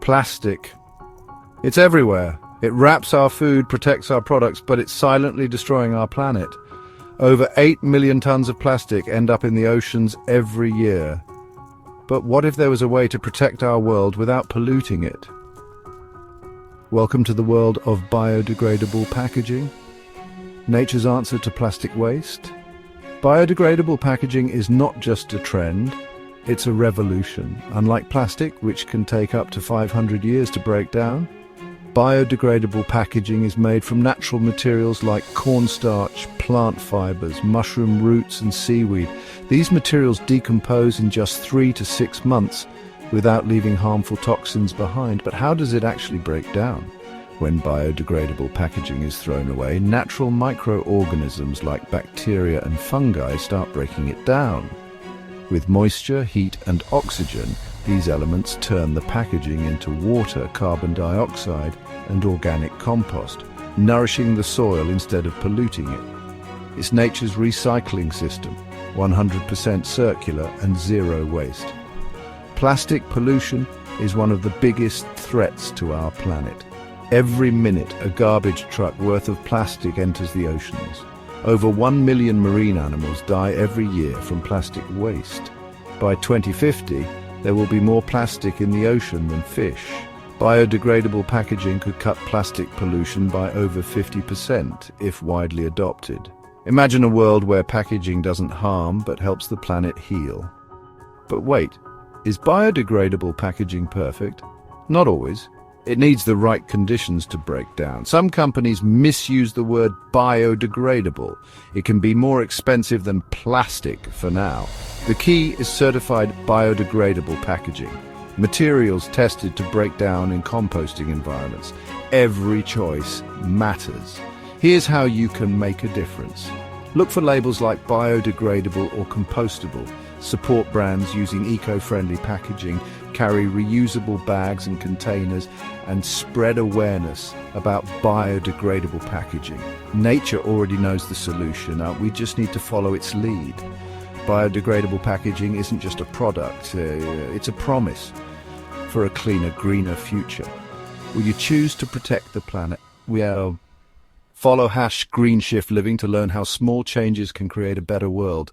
Plastic. It's everywhere. It wraps our food, protects our products, but it's silently destroying our planet. Over 8 million tons of plastic end up in the oceans every year. But what if there was a way to protect our world without polluting it? Welcome to the world of biodegradable packaging, nature's answer to plastic waste. Biodegradable packaging is not just a trend, it's a revolution. Unlike plastic, which can take up to 500 years to break down, biodegradable packaging is made from natural materials like cornstarch, plant fibers, mushroom roots and seaweed. These materials decompose in just 3 to 6 months without leaving harmful toxins behind. But how does it actually break down? When biodegradable packaging is thrown away, natural microorganisms like bacteria and fungi start breaking it down. With moisture, heat and oxygen, these elements turn the packaging into water, carbon dioxide and organic compost, nourishing the soil instead of polluting it. It's nature's recycling system, 100% circular and zero waste. Plastic pollution is one of the biggest threats to our planet. Every minute, a garbage truck worth of plastic enters the oceans. Over 1 million marine animals die every year from plastic waste. By 2050, there will be more plastic in the ocean than fish. Biodegradable packaging could cut plastic pollution by over 50% if widely adopted. Imagine a world where packaging doesn't harm but helps the planet heal. But wait, is biodegradable packaging perfect? Not always. It needs the right conditions to break down. Some companies misuse the word biodegradable. It can be more expensive than plastic for now. The key is certified biodegradable packaging. Materials tested to break down in composting environments. Every choice matters. Here's how you can make a difference. Look for labels like biodegradable or compostable. Support brands using eco-friendly packaging, carry reusable bags and containers, and spread awareness about biodegradable packaging. Nature already knows the solution. We just need to follow its lead. Biodegradable packaging isn't just a product, it's a promise for a cleaner, greener future. Will you choose to protect the planet? Follow #GreenShiftLiving to learn how small changes can create a better world.